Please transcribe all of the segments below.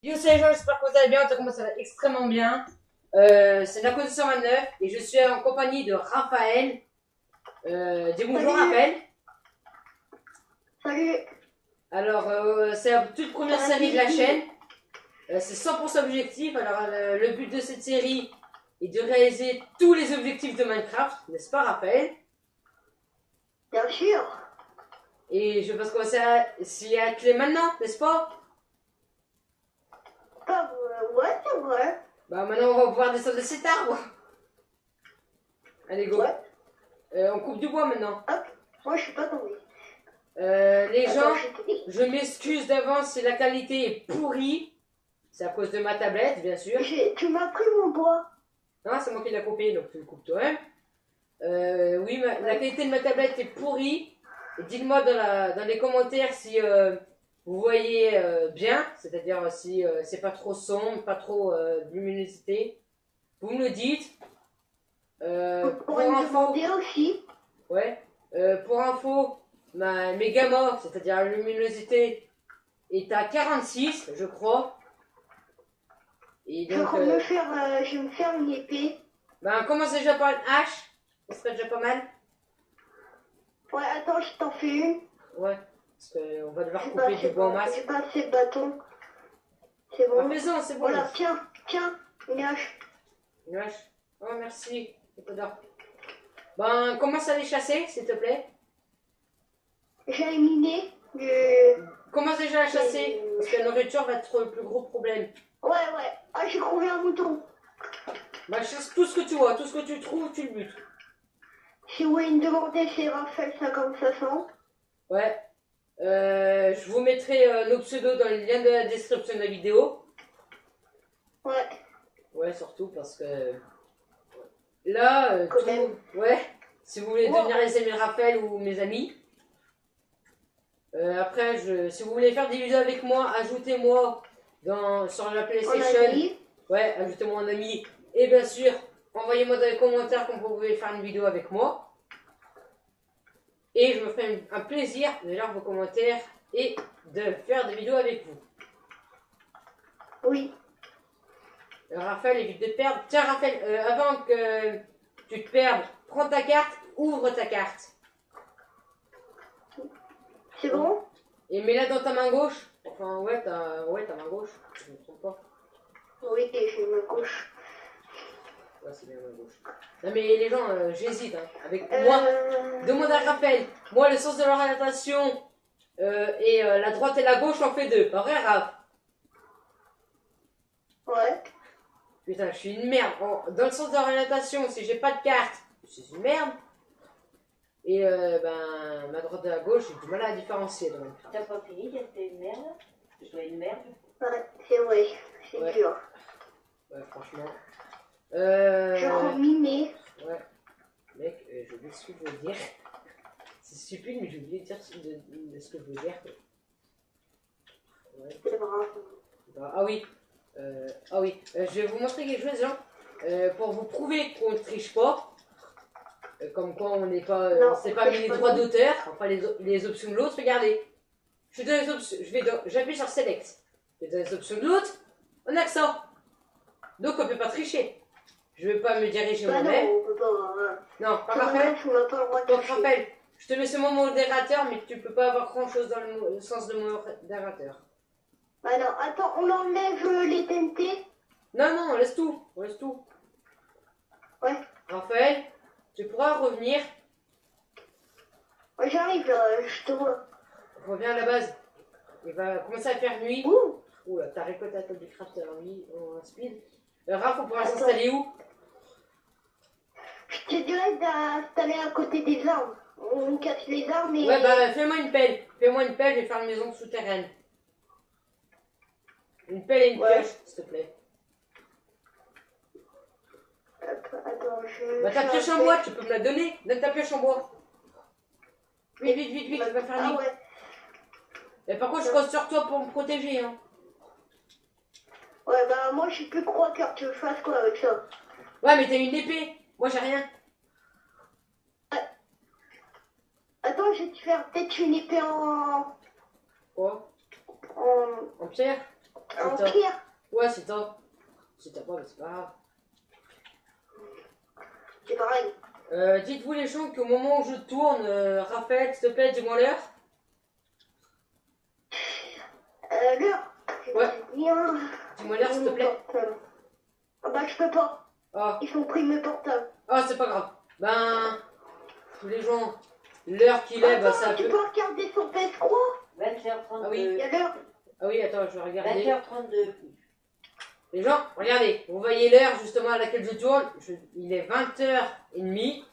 Yo, c'est les gens, j'espère que vous allez bien. En tout cas, moi, ça va extrêmement bien. C'est la cause 129 et je suis en compagnie de Raphaël. Dis bonjour, Salut. Raphaël. Salut. Alors, c'est la toute première série de la chaîne. C'est 100% objectif. Alors, le but de cette série est de réaliser tous les objectifs de Minecraft, n'est-ce pas, Raphaël? Bien sûr. Et je pense qu'on va s'y atteler maintenant, n'est-ce pas? Ouais, c'est vrai. Bah, maintenant, on va pouvoir descendre de cet arbre. Allez, go. Ouais. On coupe du bois maintenant. Hop. Moi, je suis pas tombée. Les Attends, gens, je m'excuse d'avance si la qualité est pourrie. C'est à cause de ma tablette, bien sûr. Tu m'as pris mon bois. Non, c'est moi qui l'ai coupé, donc tu le coupes toi-même. Oui, la qualité de ma tablette est pourrie. Et dites-moi dans les commentaires si vous voyez bien, c'est-à-dire si c'est pas trop sombre, pas trop de luminosité. Vous me le dites. Pour me demander aussi. Ouais. Pour info, mes gamma, c'est-à-dire la luminosité, est à 46, je crois. Et donc, je vais me faire une épée. on commence déjà par une hache. C'est pas déjà pas mal? Ouais, attends, je t'en fais une. Ouais, parce qu'on va devoir couper du bois en masse. J'ai pas assez de bâtons. C'est bon. Maison, c'est bon. Voilà, tiens, une hache. Une hache. Oh, merci. J'adore. Commence à les chasser, s'il te plaît. J'ai éliminé le... Commence déjà à chasser, parce que la nourriture va être le plus gros problème. Ouais. Ah, j'ai trouvé un mouton. Chasse tout ce que tu vois, tout ce que tu trouves, tu le butes. Si vous voulez me demander, c'est Raphaël 5500. Ouais. Je vous mettrai nos pseudos dans le lien de la description de la vidéo. Ouais. Ouais, surtout parce que là, ouais, si vous voulez devenir les amis de Raphaël ou mes amis. Après, si vous voulez faire des vidéos avec moi, ajoutez-moi sur la PlayStation. Ouais, ajoutez-moi en ami. Et bien sûr, envoyez-moi dans les commentaires quand vous pouvez faire une vidéo avec moi. Et je me ferai un plaisir de lire vos commentaires et de faire des vidéos avec vous. Oui. Raphaël, évite de perdre. Tiens, Raphaël, avant que tu te perdes, prends ta carte, ouvre ta carte. C'est bon? Et mets-la dans ta main gauche. Enfin, ouais, ta main gauche. Je ne me trompe pas. Oui, j'ai ma gauche. Ouais, c'est bien main gauche. Non, mais les gens, j'hésite. Hein. Avec moi, demande à Raphaël. Moi, le sens de l'orientation et la droite et la gauche, on fait deux. Pas vrai, Raph? Ouais. Putain, je suis une merde. Dans le sens de l'orientation, si j'ai pas de carte, je suis une merde. Et ma droite et la gauche, j'ai du mal à différencier. T'as pas fini, t'es une merde? Je dois une merde? Ouais, c'est vrai, c'est dur. Ouais, franchement. Je remine. Ouais. Mec, j'ai oublié ce que je veux dire. C'est stupide, mais j'ai oublié de dire ce que je veux dire. Ouais. C'est grave. Ah oui. Je vais vous montrer quelque chose, hein. Pour vous prouver qu'on ne triche pas. Comme quoi on n'est pas, c'est pas mis les droits d'auteur, enfin les options de l'autre. Regardez, je suis dans les options, j'appuie sur Select. Je vais dans les options de l'autre, on a que ça. Donc on peut pas tricher. Je vais pas me diriger moi-même. Non, on peut pas. Non, pas Raphaël. Donc Raphaël, je te mets sur mon modérateur, mais tu peux pas avoir grand chose dans le sens de mon modérateur. Ah non, attends, on enlève les TNT. Non, on laisse tout, Ouais. Raphaël, tu pourras revenir. Ouais, j'arrive là, je te vois. Reviens à la base. Il va commencer à faire nuit. Ouh là, t'as récolté la table du crafter, oui, en speed. Raph, on pourra s'installer où? Je te dirais d'installer à côté des arbres. On casse les arbres et... Ouais, fais-moi une pelle. Fais-moi une pelle, je vais faire une maison souterraine. Une pelle et une pioche, s'il te plaît. Attends, je... Ta pioche en bois, tu peux me la donner? Donne ta pioche en bois. Vite, tu vas faire nuit. Ah ouais. Mais par contre, je compte sur toi pour me protéger, hein. Ouais, moi, je suis plus croix cœur. Tu veux que je fasse quoi avec ça? Ouais, mais t'as une épée. Moi, j'ai rien. Attends, je vais te faire peut-être une épée en... Quoi? En pierre? En toi. pire. Ouais, c'est toi. Si t'as pas, mais c'est pas grave. C'est pareil. Dites-vous les gens qu'au moment où je tourne, Raphaël, s'il te plaît, dis-moi l'heure. L'heure. Ouais. Bien. Dis-moi l'heure, s'il te plaît. Ah bah je peux pas. Ah, Ils ont pris mes portables. c'est pas grave. Ben, tous les gens, l'heure qu'il est, bah ça Tu peut... peux regarder sur PS3. 20h32. Ah oui. Il y a l'heure. Ah oui, attends, je vais regarder. 20h32. Les gens, regardez, vous voyez l'heure justement à laquelle je tourne. Il est 20h30.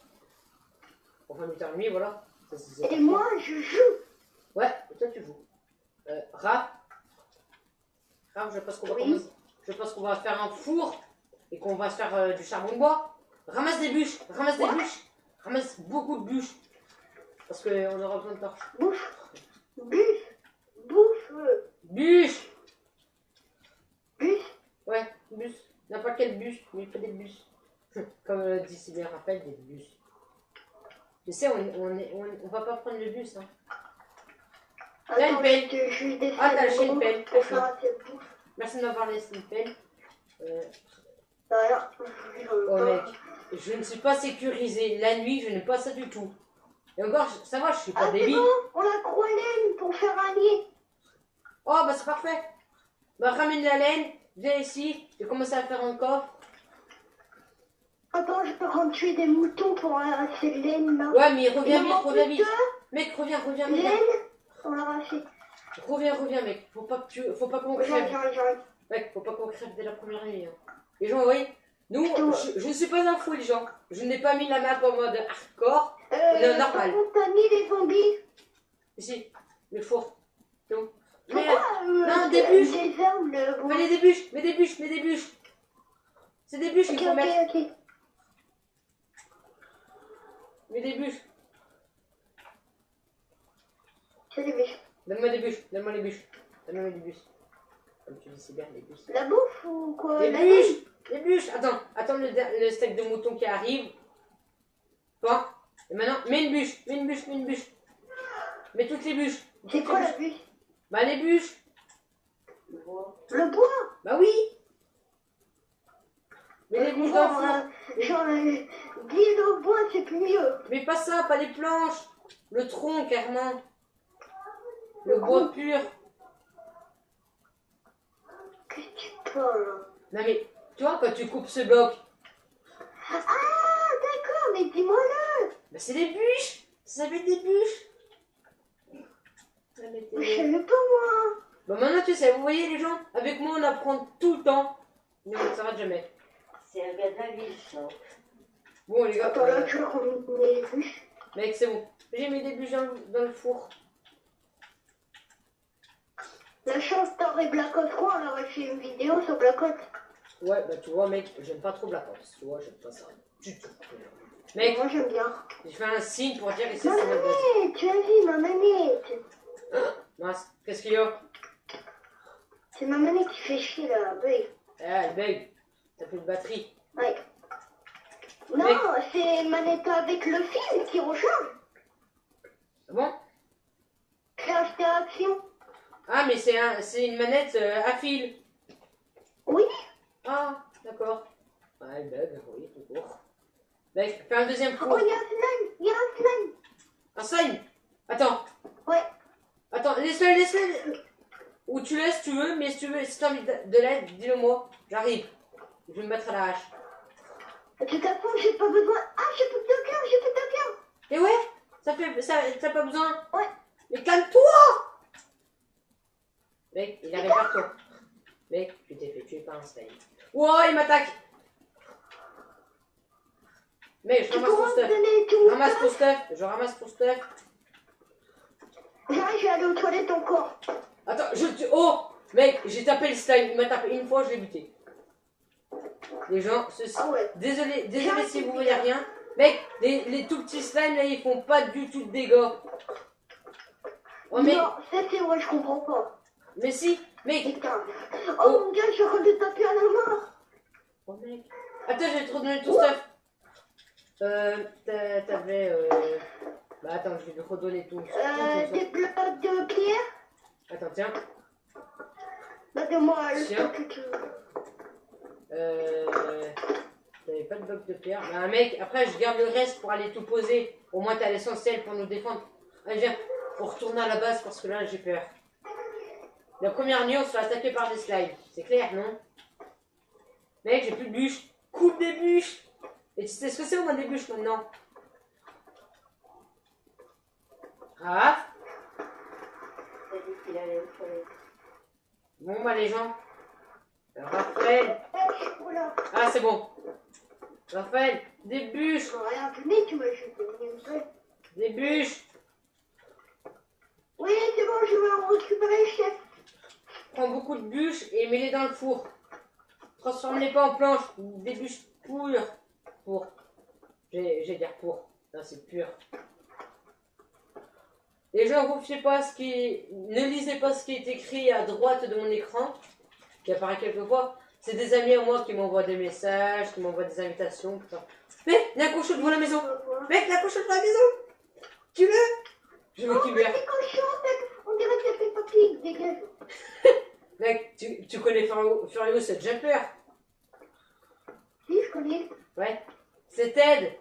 Enfin, 8h30, voilà. Ça, c'est Et parfait. moi je joue. Ouais, et toi tu joues. Raph, je pense qu'on va, Oui. je pense qu'on va faire un four et qu'on va se faire du charbon de bois. Ramasse des bûches, ramasse des bûches. Ramasse beaucoup de bûches. Parce qu'on aura besoin de torches. Bouffe. Bus. Bouffe. Bûches. Bus. Ouais, bus. N'importe quel bus, mais pas des bus. Comme dit si bien Raphaël, des bus. Tu sais, on va pas prendre le bus. Hein. T'as une pelle. Je descends Ah, t'as acheté une pelle. pour faire assez de bouffe. Merci de m'avoir laissé une pelle. Voilà. Oh mec, je ne suis pas sécurisé. La nuit, je n'aime pas ça du tout. Et encore, ça va, je suis pas Ah c'est débile. bon, on a croix laine pour faire un lit. Oh, bah c'est parfait. Bah ramène la laine, viens ici, je vais commencer à faire un coffre. Attends, je peux rentrer tuer des moutons pour arracher de laine là. Ouais, mais reviens Il vite, m'en reviens manque vite. Mec, reviens. Laine, on l'a arraché. Reviens, mec. Faut pas qu'on J'arrive, crève. j'arrive. Mec, faut pas qu'on crève dès la première nuit. Hein. Les gens, vous voyez, nous, je ne suis pas un fou, les gens. Je n'ai pas mis la map en mode hardcore. Non, normal. Par contre, t'as mis les zombies. Ici, le four. Donc, Pourquoi non, des bûches. Des herbes, le bois. Fallait des bûches, mets des bûches. C'est des bûches qu'il faut mettre. Ok. Mets des bûches. C'est des bûches. Donne-moi des bûches. Comme tu dis, c'est bien, des bûches. La bouffe ou quoi? Des La bûches. Attends le steak de mouton qui arrive. Bon, et maintenant, mets une bûche. Mets toutes les bûches. C'est quoi la bûche? Bah les bûches. Le bois. Bah oui. Mets les bûches dans le four. Genre, dis le bois, c'est plus mieux. Mais pas ça, pas les planches. Le tronc, carrément. Le bois pur. Qu'est-ce que tu parles? Non mais, tu vois, quand tu coupes ce bloc, Ah, d'accord, mais dis-moi-le. bah c'est des bûches. Ça s'appelle des bûches. Je savais pas, moi. Bon, maintenant tu sais, vous voyez les gens, avec moi on apprend tout le temps, mais on ne s'arrête jamais. C'est un gars de la ville, ça. Bon les gars, Attends, là, tu remets les bûches. mec c'est bon, j'ai mis des bûches dans le four. La chance, t'aurais Black Ops 3, on aurait fait une vidéo sur Black Ops. Ouais, bah tu vois mec, j'aime pas trop Black Ops, tu vois, j'aime pas ça du tout. Mec, Moi, j'aime bien. j'ai fait un signe pour dire que c'est Ma ça. manette, tu as vu ma manette? Mince, qu'est-ce qu'il y a? C'est ma manette qui fait chier, là, bug. Ah, elle bug, t'as plus de batterie. Ouais. Non, Mec. c'est manette avec le fil qui recharge. Ah bon? Création action. Ah mais c'est une manette à fil. Oui. Ah, d'accord. Ah, elle bug, oui, tout court. Mec, fais un deuxième Oh, four. il y a un slime. Il y a un slime. Un slime. Attends. Ouais. Attends, laisse-le. Ou tu laisses, tu veux, mais si tu veux, si t'as envie de l'aide, dis-le moi. J'arrive. Je vais me mettre à la hache. De toute façon, j'ai pas besoin. Ah, j'ai plus de cœur. Et ouais, t'as pas besoin. Ouais. Mais calme-toi. Mec, il arrive vers toi. Mec, tu t'es fait tuer par un slime. Ouah, il m'attaque. Mais je Tu ramasse ton pourras me stuff. donner tout. Ramasse ton stuff. Je ramasse ton stuff. J'arrive, je vais aller aux toilettes encore. Attends, oh, mec, j'ai tapé le slime. Il m'a tapé une fois, je l'ai buté. Les gens, ceci. Ah ouais. Désolé si vous voyez rien. Mec, les tout petits slimes là, ils font pas du tout de dégâts. Oh, mec, Non, ça c'est vrai, je comprends pas. mais si, mec. Putain. Oh mon gars, je suis en train de taper à la mort. Oh, mec. Attends, je vais te redonner ton stuff. T'avais. Bah, attends, je vais te redonner tout. Des blocs de pierre. Attends, tiens. Bah, donne-moi le Tiens. temps que tu veux. T'avais pas de bloc de pierre. Bah, mec, après, je garde le reste pour aller tout poser. Au moins, t'as l'essentiel pour nous défendre. Allez, viens, on retourne à la base parce que là, j'ai peur. La première nuit, on se fait attaquer par des slimes. C'est clair, non? Mec, j'ai plus de bûches. Coupe des bûches. Et tu sais ce que c'est au moins des bûches maintenant? Ah. Il a dit qu'il allait aux toilettes. Bon, bah, les gens. Raphaël. Oh là. Ah, c'est bon. Raphaël, des bûches. Je n'ai rien donné, tu m'as juste donné une seule. Des bûches. Oui, c'est bon, je vais en récupérer, chef. Prends beaucoup de bûches et mets-les dans le four. Transforme-les pas en planches. Des bûches pures. Pour. J'ai dire pour. Non, c'est pur. Les gens, vous fiez pas ce qui. Ne lisez pas ce qui est écrit à droite de mon écran, qui apparaît quelquefois. C'est des amis à moi qui m'envoient des messages, qui m'envoient des invitations. Putain. Mais il y a un cochon devant la maison. Mec, il y a un cochon devant la maison. Tu le. Je veux qu'il meure. C'est cochon, mec. On dirait que ça fait papy, dégage. Mec, tu connais Furious Jumper? Si, je connais. Ouais. C'est Ted.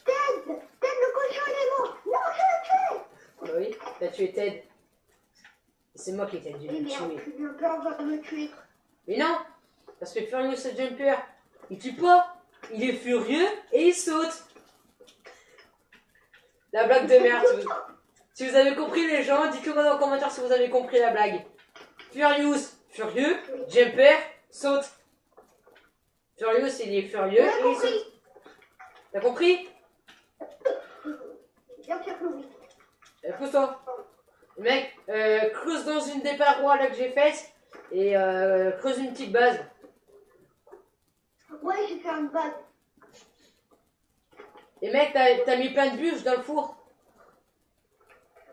Ted, le cochon, il est mort. Non, je l'ai tué. Bah oui, t'as tué Ted. C'est moi qui t'ai dû Eh le merde, tuer. le peur va me tuer. Mais non, parce que Furious Jumper, il tue pas. Il est furieux et il saute. La blague de merde. Si vous avez compris les gens, dites-le moi dans les commentaires si vous avez compris la blague. Furious, furieux, Jumper, saute. Furious, il est furieux et il saute. T'as compris? Bien sûr que oui. Pousse-toi. Mec, creuse dans une des parois là que j'ai faites et creuse une petite base. Ouais, j'ai fait une base. Et mec, t'as mis plein de bûches dans le four.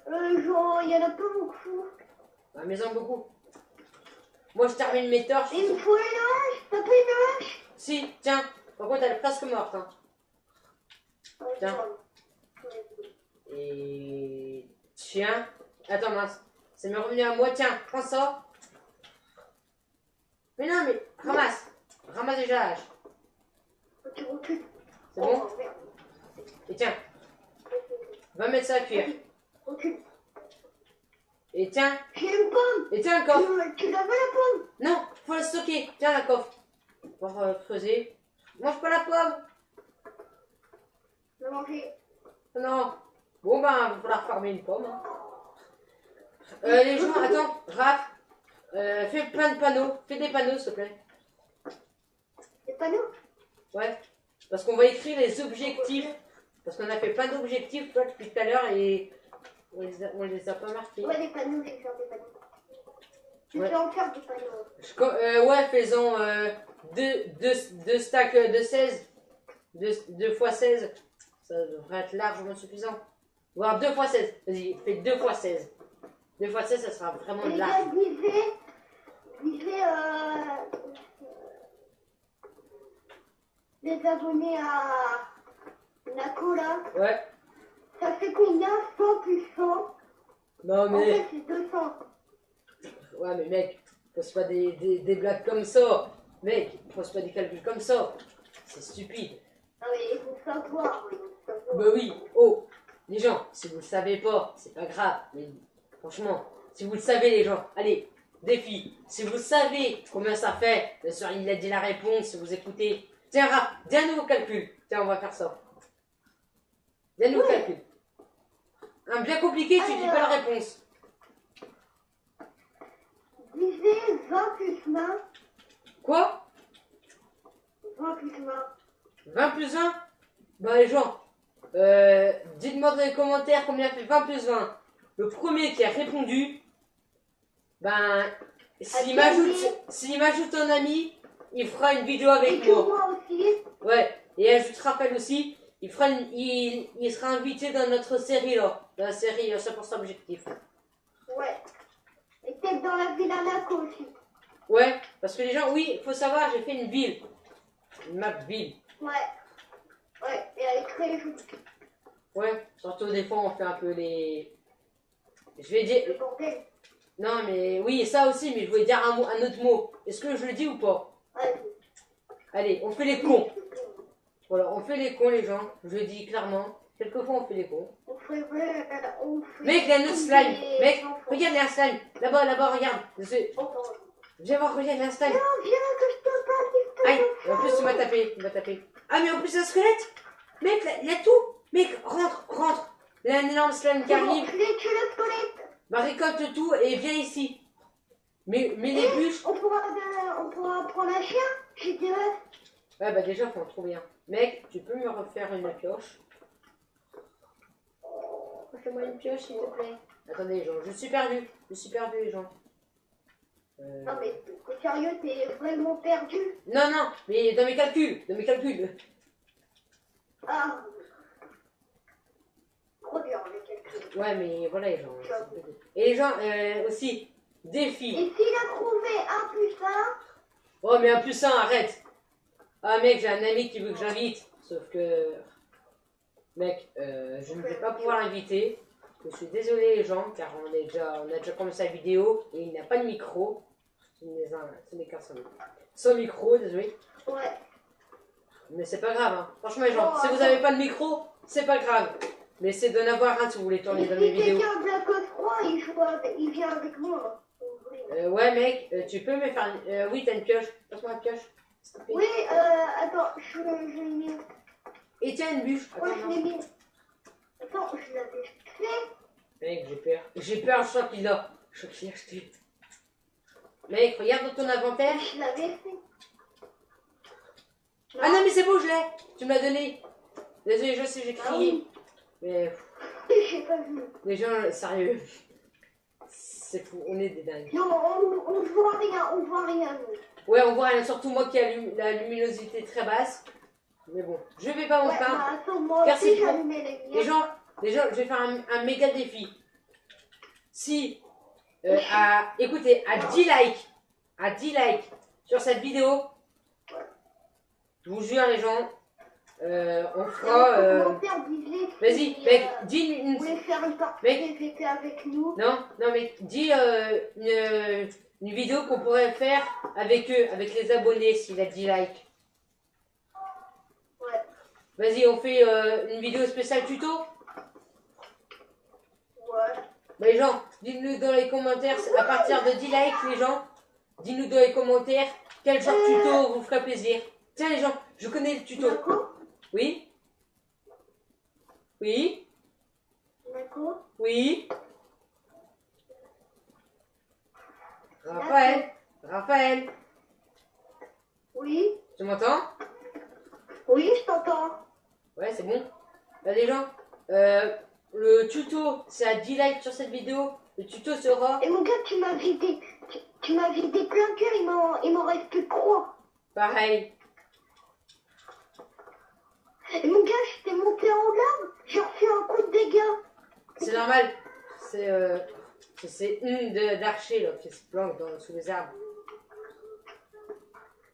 Genre, il y en a pas beaucoup. À la maison, beaucoup. Moi, je termine mes torches. Il me faut une hache. T'as pas une hache? Si, tiens. Par contre, elle est presque morte. Hein. Tiens. Et... Tiens. Attends, mince. Ça m'est revenu à moi. Tiens, prends ça. Mais non, mais ramasse. Ramasse déjà la hache. Tu recules. C'est bon? Oh, merde. Et tiens. Va mettre ça à cuire. Recule. Et tiens. J'ai une pomme. Et tiens, le coffre. Tu l'as pas la pomme? Non, faut la stocker. Tiens, la coffre. Pour creuser. Mange pas la pomme. Je vais manger. Non. Bon, ben, il va falloir farmer une pomme. Hein. Les gens, attends, Raph. Fais plein de panneaux. Fais des panneaux, s'il te plaît. Des panneaux? Ouais. Parce qu'on va écrire les objectifs. Parce qu'on a fait plein d'objectifs toi, depuis tout à l'heure et on les a pas marqués. Ouais, des panneaux, je vais faire des panneaux. Je Ouais. vais en faire des panneaux. Ouais, faisons deux stacks de 16. 2 fois 16. Ça devrait être largement suffisant. Voire 2 fois 16. Vas-y, fais 2 fois 16. 2 fois 16, ça sera vraiment Les large. gars, visez les abonnés à Nako là. Ouais. Ça fait combien? 100 plus 100? Non, En mais. fait, c'est 200. Ouais, mais mec, pose pas des blagues comme ça. Mec, pose pas des calculs comme ça. C'est stupide. Ah oui, il faut savoir. Oui, il faut savoir. Bah oui, oh, les gens, si vous le savez pas, c'est pas grave, mais franchement, si vous le savez les gens, allez, défi, si vous savez combien ça fait, bien sûr il a dit la réponse, si vous écoutez, tiens Raph, dis un nouveau calcul, tiens on va faire ça, dis un nouveau calcul, un bien compliqué, tu dis pas la réponse, Visez 20 plus 20. quoi, 20 plus 20. 20 plus 1, bah les gens, dites-moi dans les commentaires combien fait 20 plus 20, le premier qui a répondu, ben, s'il m'ajoute un ami, il fera une vidéo Et avec que moi. moi aussi. Ouais, et ajoute Raphaël aussi, il sera invité dans notre série là, dans la série 100% objectif. Ouais. Et peut-être dans la ville à Nako aussi. Ouais, parce que les gens, oui, il faut savoir, j'ai fait une ville, une map ville. Ouais. Ouais, et elle est très jolie. Ouais, surtout des fois on fait un peu les... Je vais dire... Le bordel. Non, mais oui, ça aussi, mais je voulais dire un autre mot. Est-ce que je le dis ou pas? Ouais. Allez, on fait les cons. Voilà, on fait les cons, les gens. Je le dis clairement. Quelquefois, on fait les cons. On fait... Mec, il y a un autre slime. des Mec, enfants. regarde, il y a un slime. Là-bas, regarde. Attends. Viens voir, regarde, il y a un slime. Non, viens que je te parle. Aïe, et en plus, tu m'as tapé. Ah, mais en plus, un squelette. Mec, il y a tout. Mec, rentre. Il y a un énorme slime qui arrive. Je l'ai tué le squelette. Bah, récolte tout et viens ici. Mais les bûches. On pourra prendre un chien. J'ai dit ouais. Ouais, bah déjà, faut en trouver un. Mec, tu peux me refaire une pioche? Fais-moi une pioche, s'il te plaît. Attendez, les gens, je suis perdu, les gens. Non mais t'es sérieux, t'es vraiment perdu. Non, mais dans mes calculs, Ah. Trop dur les calculs. Ouais, mais voilà, les gens. Et les gens, aussi, défi. Et s'il a trouvé un plus un, Oh, mais un plus un, arrête. Ah, mec, j'ai un ami qui veut que j'invite. Sauf que... Mec, je ne vais pas pouvoir l'inviter. Je suis désolé, les gens, car on a déjà commencé la vidéo et il n'a pas de micro. Ce n'est qu'un seul. Sans micro, désolé. ouais. Mais c'est pas grave, hein. Franchement, les gens, Oh, si vous attends. n'avez pas de micro, c'est pas grave. Mais c'est d'en avoir un si vous voulez tourner dans mes Si vidéos. quelqu'un de la côte froid, il vient avec moi. Ouais, mec, tu peux me faire... oui, t'as une pioche. Passe-moi la pioche. s'il te plaît. Oui, attends, je l'ai mis. Et tiens, une bûche. Ouais, Attends, je l'ai non. mis. Attends, je l'avais fait. Mec, j'ai peur. J'ai peur, je crois qu'il l'a. Je crois qu'il l'a acheté. Mec, regarde dans ton inventaire. Je l'avais fait. Ah non, mais c'est bon, je l'ai. Tu me l'as donné. Désolé, je sais, j'ai Ah crié. oui. Mais J'ai pas vu. les gens, sérieux. C'est fou, on est des dingues. Non, on voit rien, nous. Ouais, on voit rien, surtout moi qui ai la luminosité très basse. Mais bon, je vais pas m'en Ouais, plaindre. bah, attends, moi Car aussi, c'est trop. j'allumais les miens. Les gens, je vais faire un méga défi. Si, écoutez, à 10 likes sur cette vidéo, je vous jure, les gens, on fera. Vas-y, mec, dis une. Vous voulez faire une partie Mec. PVP avec nous? Non, mec, dis une vidéo qu'on pourrait faire avec eux, avec les abonnés, s'il a 10 likes. Ouais. Vas-y, on fait une vidéo spéciale tuto. Ouais. Bah, les gens, dites-nous dans les commentaires, à partir de 10 likes, les gens, dites-nous dans les commentaires quel genre de tuto vous ferait plaisir. Tiens, les gens, je connais le tuto. D'accord. Oui? Oui? D'accord. Oui? Raphaël, Oui. tu m'entends? Oui, je t'entends. Ouais, c'est bon. Là, les gens, le tuto, c'est à 10 likes sur cette vidéo. Le tuto sera Et mon gars, tu m'as vidé plein de cœurs, il m'en reste plus que 3. pareil. Et mon gars, j'étais monté en larmes, j'ai refait un coup de dégâts. C'est normal. C'est une d'archer là qui se planque sous les arbres.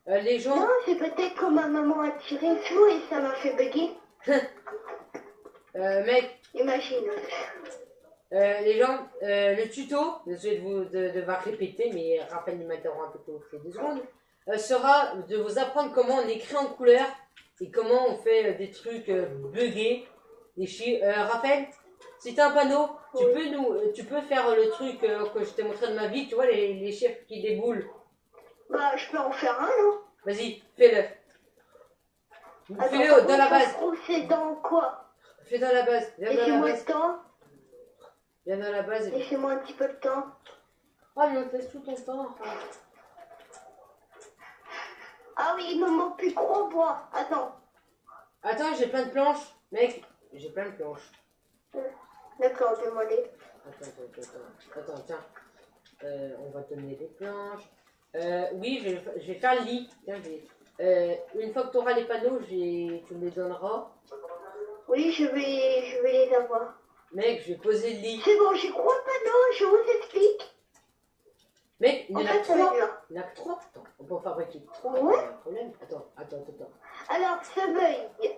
Les gens, Non, c'est peut-être que ma maman a tiré dessus et ça m'a fait bugger. mec, Imagine. les gens, le tuto, désolé de devoir répéter, mais Raphaël m'interrompt un peu toutes les 2 secondes, sera de vous apprendre comment on écrit en couleur et comment on fait des trucs buggés. Raphaël, si t'as un panneau, Oui. tu peux faire le truc que je t'ai montré de ma vie, tu vois, les chiffres qui déboulent. Bah, je peux en faire un, non? Vas-y, fais-le. Attends, Fais-le dans la base. C'est dans quoi? Fais dans la base. Viens dans la Laissez-moi base. le temps. Viens dans la base. Laissez-moi un petit peu de temps. Oh, mais on te laisse tout ton temps. Ah oui, il me manque plus gros bois. Attends. Attends, j'ai plein de planches. Mec, j'ai plein de planches. D'accord, demandez. Attends, tiens. On va te donner des planches. Oui, je vais faire le lit. Tiens, une fois que tu auras les panneaux, tu me les donneras. Oui, je vais les avoir. Mec, je vais poser le lit. C'est bon, j'ai 3 panneaux, je vous explique. Mec, il En y en a fait, ça va 3. être là. Il y en a que 3. Attends, on peut en fabriquer 3. Ouais. Pas de problème. Attends. Alors, ce bug.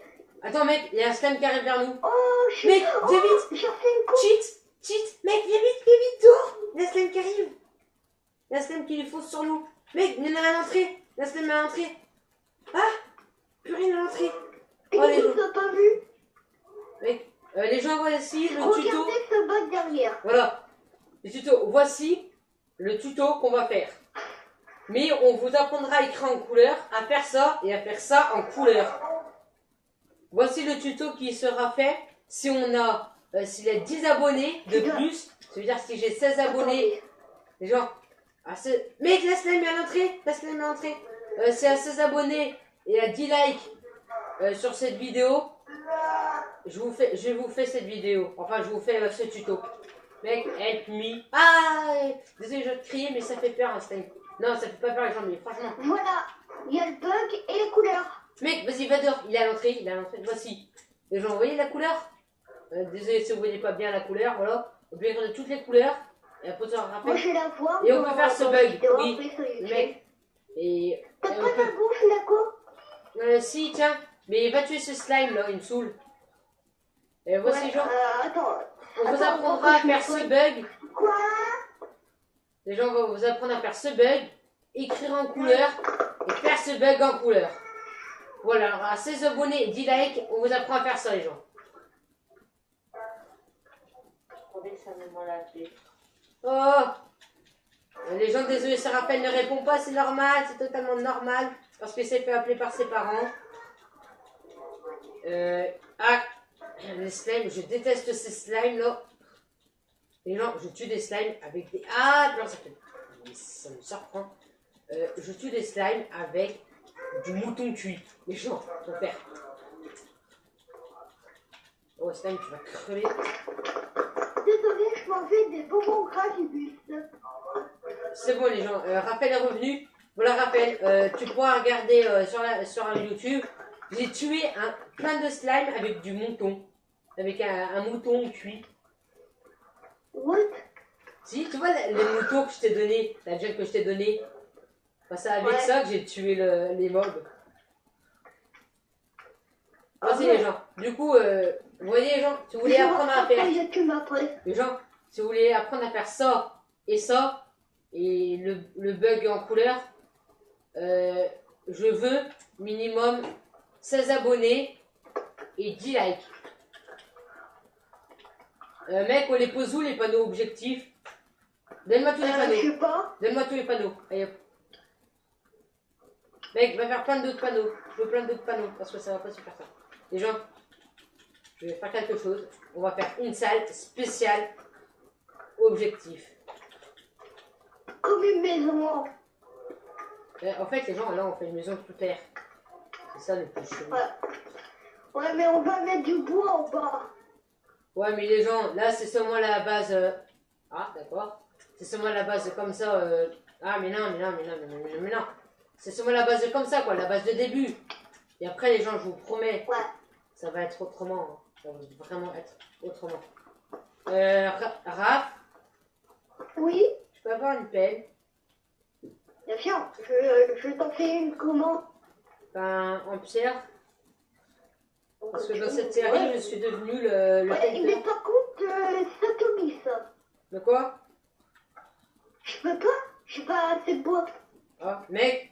Attends, mec, il y a un slime qui arrive vers nous. Oh, Mec, viens vite. j'ai refait une coupe. Cheat. Cheat, mec, viens vite, dehors. Il y a Slime qui arrive. Il y a Slime qui lui fonce sur nous. Mec, il y en a à l'entrée. Il y a Slime à l'entrée. Ah, plus rien à l'entrée. Et Oh, les gens. t'as pas vu? Mec, les gens, voici le Regardez tuto. ce bug derrière. Voilà. Le tuto. Voici le tuto qu'on va faire. Mais on vous apprendra à écrire en couleur, à faire ça et à faire ça en couleur. Voici le tuto qui sera fait si on a, s'il y a 10 abonnés de plus. Ça veut dire si j'ai 16 abonnés. Les gens, mec, la slime est à l'entrée. La slime est à l'entrée. C'est à 16 abonnés et à 10 likes sur cette vidéo. Je vous fais cette vidéo. Enfin, je vous fais ce tuto. Mec, help me. Ah, désolé, je vais te crier, mais ça fait peur, un slime. Non, ça fait pas peur les gens, mais franchement. Voilà, il y a le bug et les couleurs. Mec, vas-y, va dehors. Il est à l'entrée, Voici. Les gens, vous voyez la couleur désolé si vous voyez pas bien la couleur, voilà. On peut écrire de toutes les couleurs. Et après, ça rappelle. Moi, je vais la voir. Et on peut faire ce bug. Vidéo, Oui, après, mec. Et t'as on pas peut... ta bouffe, Naco? Si, tiens. Mais va tuer ce slime là, il me saoule. Et voici, Ouais, gens. attends. On vous Attends, apprendra à faire ce bug. Quoi? Les gens vont vous apprendre à faire ce bug, écrire en couleur et faire ce bug en couleur. Voilà, alors à 16 abonnés et 10 likes, on vous apprend à faire ça, les gens. Attendez, ça me l'a appelé. Oh, les gens, désolé, ce rappel ne répond pas, c'est normal, c'est totalement normal, parce que c'est fait appeler par ses parents. Les slimes, je déteste ces slimes là. Les gens, je tue des slimes avec des... Ah, alors ça fait... Ça me surprend. Je tue des slimes avec du mouton cuit. Les gens, ton père. Oh, slime, tu vas crever. Désolé, je mangeais des bonbons gras du bus. C'est bon, les gens. Raphaël est revenu. Voilà, Raphaël, tu pourras regarder sur YouTube. J'ai tué plein de slime avec du mouton. Avec un mouton cuit. What? Si, tu vois les moutons que je t'ai donné, la gel que je t'ai donné. Bah, c'est avec Ouais. ça que j'ai tué les mobs. Ah Vas-y, ouais. les gens. Du coup, vous voyez, les gens, si vous voulez apprendre à faire... YouTube après. Les gens, si vous voulez apprendre à faire ça, et le bug en couleur, je veux minimum 16 abonnés et 10 likes. Mec, on les pose où les panneaux objectifs? Donne-moi tous les Je panneaux. sais pas. Donne-moi tous les panneaux. Allez hop. Mec, va faire plein d'autres panneaux. Je veux plein d'autres panneaux parce que ça va pas se faire ça. Les gens, je vais faire quelque chose. On va faire une salle spéciale objectif. Comme une maison. En fait, les gens, là, on fait une maison sous terre. C'est ça le plus chelou. Ouais. Ouais, mais on va mettre du bois en bas. Ouais, mais les gens, là, c'est seulement la base. Ah, d'accord. C'est seulement la base comme ça. Ah, mais non. C'est seulement la base comme ça, quoi. La base de début. Et après, les gens, je vous promets, Ouais. ça va être autrement. Hein. Ça va vraiment être autrement. Raph, Oui, je peux avoir une pelle? bien sûr. Je t'en fais une comment? Ben, en pierre. Parce que dans cette série, je suis devenu le Ouais, painter. mais par contre, ça te mis ça. De quoi? Je peux pas. J'ai pas assez de bois. Ah, mec,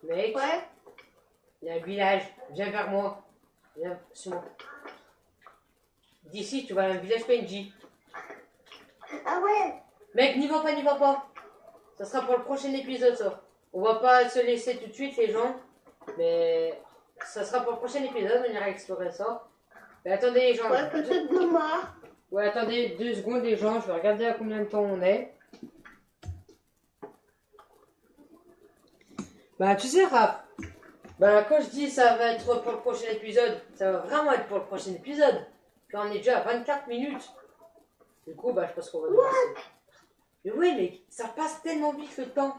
Ouais. il y a un village. Viens vers moi. Viens sur moi. D'ici, tu vas à un village PNJ. Ah ouais. Mec, n'y va pas. Ça sera pour le prochain épisode, ça. On va pas se laisser tout de suite, les gens. Mais ça sera pour le prochain épisode, on ira explorer ça. Mais attendez, les gens. Ouais, peut-être demain. Ouais, attendez 2 secondes, les gens. Je vais regarder à combien de temps on est. Bah, tu sais, Raph. Bah, quand je dis ça va être pour le prochain épisode, ça va vraiment être pour le prochain épisode. Là, on est déjà à 24 minutes. Du coup, bah, je pense qu'on va commencer. Mais oui, mais ça passe tellement vite le temps.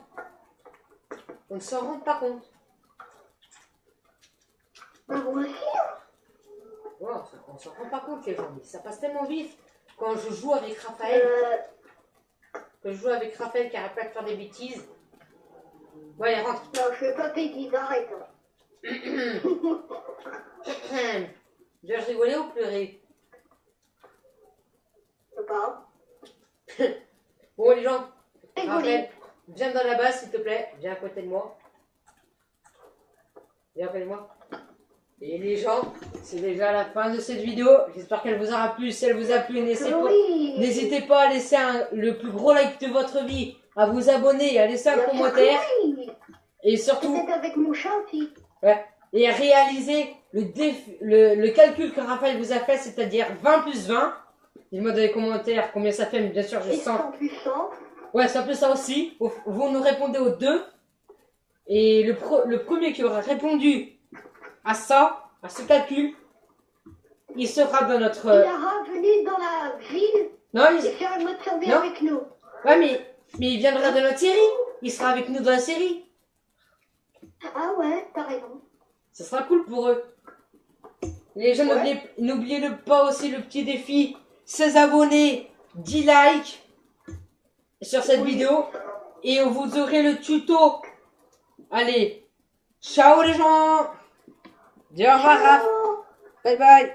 On ne s'en rend pas compte. Bah, moi aussi. Ouais, on s'en rend pas compte, les gens, mais ça passe tellement vite. Quand je joue avec Raphaël, qui arrête pas de faire des bêtises. Ouais, rentre. Non, je fais pas bêtise, arrête. Dois-je rigoler ou pleurer? peux pas. Bon, les gens, C'est Raphaël, viens dans la base, s'il te plaît. Viens à côté de moi. Viens à côté de moi. Et les gens, c'est déjà la fin de cette vidéo. J'espère qu'elle vous aura plu. Si elle vous a plu, n'hésitez pas à laisser le plus gros like de votre vie, à vous abonner, à laisser un commentaire. Et surtout, peut-être avec mon chat aussi. ouais, et à réaliser le calcul que Raphaël vous a fait, c'est-à-dire 20 plus 20. Dites-moi dans les commentaires combien ça fait, mais bien sûr, je Et sens. 100 plus 100. Ouais, c'est un peu ça aussi. Vous nous répondez aux deux. Et le premier qui aura répondu à ça, à ce calcul, il sera dans notre... Il ira venir dans la ville Non, et faire une mode survie Non. avec nous. ouais, mais il viendra dans notre série. Il sera avec nous dans la série. Ah ouais, t'as raison. Ça sera cool pour eux. Les gens, Ouais. n'oubliez pas aussi le petit défi. 16 abonnés, 10 likes sur cette vidéo. Et vous aurez le tuto. Allez, ciao les gens. Dis au revoir, Raph. Ciao. Bye bye.